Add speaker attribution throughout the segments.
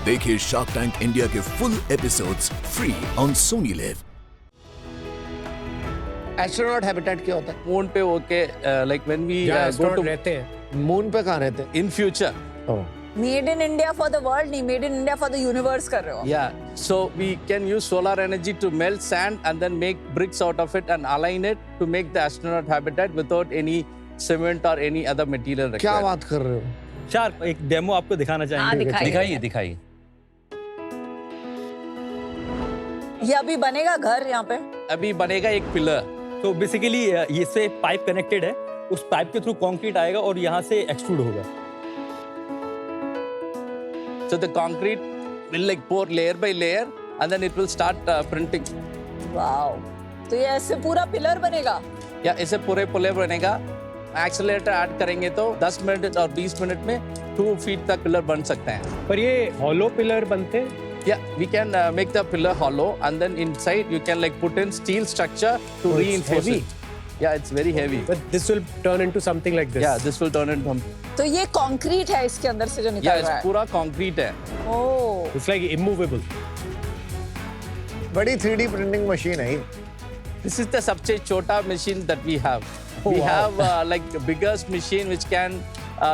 Speaker 1: देखिए shark tank India के full episodes free on Sony live.
Speaker 2: Astronaut habitat क्या होता है?
Speaker 3: मून पे होके like when we
Speaker 2: जहाँ
Speaker 3: go
Speaker 2: एस्ट्रोनॉट
Speaker 3: to
Speaker 2: रहते हैं, मून पे कहाँ रहते हैं?
Speaker 3: in future.
Speaker 4: Made in India for the world नहीं, made in India for the universe कर रहे हो।
Speaker 3: Yeah, so we can use solar energy to melt sand and then make bricks out of it and align it to make the astronaut habitat without any cement or any other material required.
Speaker 2: क्या बात कर रहे हो?
Speaker 5: Shark एक demo आपको दिखाना चाहेंगे।
Speaker 3: दिखाइए।
Speaker 4: ये अभी बनेगा घर यहाँ पे?
Speaker 3: अभी बनेगा एक पिलर।
Speaker 5: तो बेसिकली ये से पाइप कनेक्टेड है, उस पाइप के थ्रू कंक्रीट आएगा और यहाँ से एक्सट्रूड होगा।
Speaker 3: So the concrete will like pour layer by layer and then it will start printing.
Speaker 4: Wow, तो ये ऐसे पूरा पिलर बनेगा?
Speaker 3: या इसे पूरे पिलर बनेगा। एक्सेलरेटर ऐड करेंगे तो 10 मिनट और 20 मिनट में 2 फीट तक पिलर बन सकते हैं।
Speaker 2: पर ये हॉलो पिलर बनते हैं?
Speaker 3: Yeah, we can make the pillar hollow and then inside you can like put in steel structure to reinforce
Speaker 2: heavy.
Speaker 3: it. Yeah, it's very heavy.
Speaker 2: But this will turn into something like this.
Speaker 3: Yeah, this will turn into.
Speaker 4: तो ये concrete है इसके अंदर से जो निकल
Speaker 3: Yeah,
Speaker 4: रहा है?
Speaker 3: it's पूरा concrete है।
Speaker 4: ओह,
Speaker 2: It's like immovable. बड़ी 3D printing machine है ये।
Speaker 3: This is the सबसे छोटा machine that we have.
Speaker 2: Oh,
Speaker 3: We
Speaker 2: wow.
Speaker 3: have like the biggest machine which can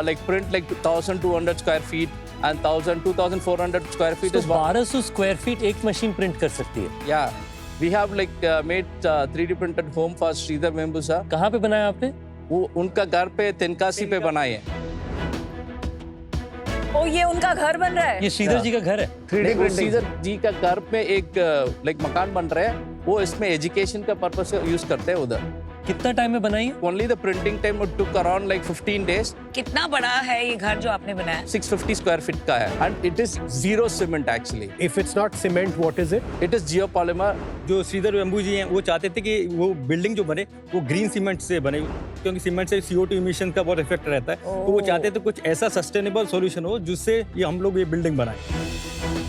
Speaker 3: like print like 1,200 square feet and 2,400 square feet
Speaker 6: तो
Speaker 3: is one.
Speaker 6: 1200 square feet एक machine print कर सकती है।
Speaker 3: Yeah, we have like made 3D printed home for Sridhar Membusa.
Speaker 6: कहाँ पे बनाया आपने?
Speaker 3: वो उनका घर पे तेनकासी पे बनाए हैं।
Speaker 4: ओ ये उनका घर बन रहा है?
Speaker 6: ये श्रीधर जी का घर है।
Speaker 2: 3D
Speaker 3: वो
Speaker 2: printing.
Speaker 3: श्रीधर जी का घर पे एक लाइक मकान बन रहा है, वो इसमें एजुकेशन का पर्पस से यूज करते हैं उधर।
Speaker 6: कितना टाइम में बनाई है?
Speaker 3: Only the printing time took around like 15 days.
Speaker 7: कितना बड़ा है ये घर जो आपने बनाया?
Speaker 3: 650 स्क्वायर फीट का है and it is zero cement actually.
Speaker 2: If it's not cement, what is it?
Speaker 3: It is geopolymer.
Speaker 5: जो श्रीधर वेम्बू जी हैं वो चाहते थे कि वो बिल्डिंग जो बने वो ग्रीन सीमेंट से बने, क्योंकि सीमेंट से CO2 इमिशन का बहुत इफेक्ट रहता है। तो वो चाहते थे कुछ ऐसा सस्टेनेबल सॉल्यूशन हो जिससे ये हम लोग ये बिल्डिंग बनाएं।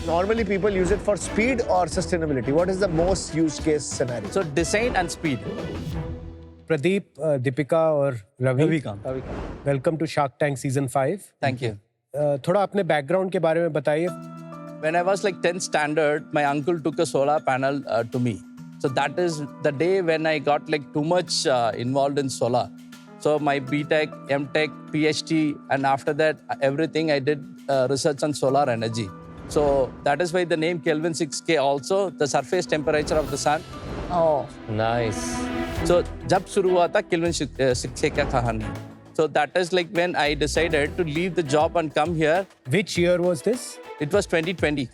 Speaker 8: Normally people use it for speed or sustainability. What is the most used case scenario?
Speaker 3: So design and speed.
Speaker 2: Pradeep, Deepika और Ravi, welcome to Shark Tank season 5।
Speaker 3: Thank you.
Speaker 2: थोड़ा अपने बैकग्राउंड के बारे में बताइए।
Speaker 3: When I was like 10th standard, my uncle took a solar panel to me. So that is the day when I got like too much involved in solar. So my BTech, MTech, PhD, and after that everything I did research on solar energy. So that is why the name Kelvin 6K also, the surface temperature of the sun.
Speaker 4: Oh,
Speaker 6: nice.
Speaker 3: So जब शुरू हुआ था Kelvin 6K का कहानी. So that is like when I decided to leave the job and come here.
Speaker 2: Which year was this?
Speaker 3: It was 2020.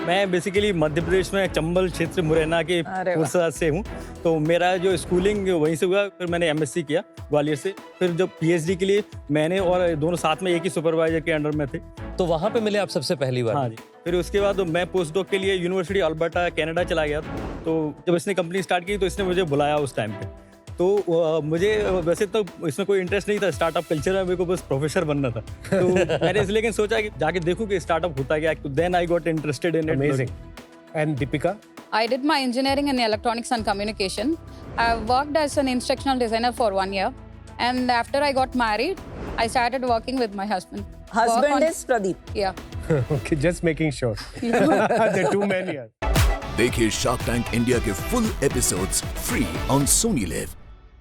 Speaker 5: मैं basically Madhya Pradesh में चंबल क्षेत्र मुरैना के
Speaker 4: अरे वाह।
Speaker 5: पुरसा से हूँ। तो मेरा जो स्कूलिंग वहीं से हुआ, फिर मैंने MSc किया ग्वालियर से। फिर जब PhD के लिए मैंने और दोनों साथ में एक ही सुपरवाइजर के अंडर में थे।
Speaker 6: तो वहाँ पे मिले आप सबसे पहली बार?
Speaker 5: हाँ जी। फिर उसके बाद मैं पोस्ट डॉक के लिए यूनिवर्सिटी अल्बर्टा कनाडा चला गया। तो जब इसने कंपनी स्टार्ट की तो इसने मुझे बुलाया उस टाइम पे। तो मुझे वैसे तो इसमें कोई इंटरेस्ट नहीं था, स्टार्टअप कल्चर में मेरे को बस प्रोफेसर बनना था। तो मैंने इसलिए लेकिन सोचा कि जाके देखूं कि स्टार्टअप होता क्या। तो then I got interested in it.
Speaker 2: Amazing. And Deepika?
Speaker 9: I did my engineering in electronics and communication. I worked as an instructional designer for 1 year. And after I got married, I started working with my husband.
Speaker 4: husband is Pradeep.
Speaker 9: Yeah.
Speaker 2: Okay, just making sure. There are 2 men here.
Speaker 1: देखिए shark tank India के full episodes free on Sony live.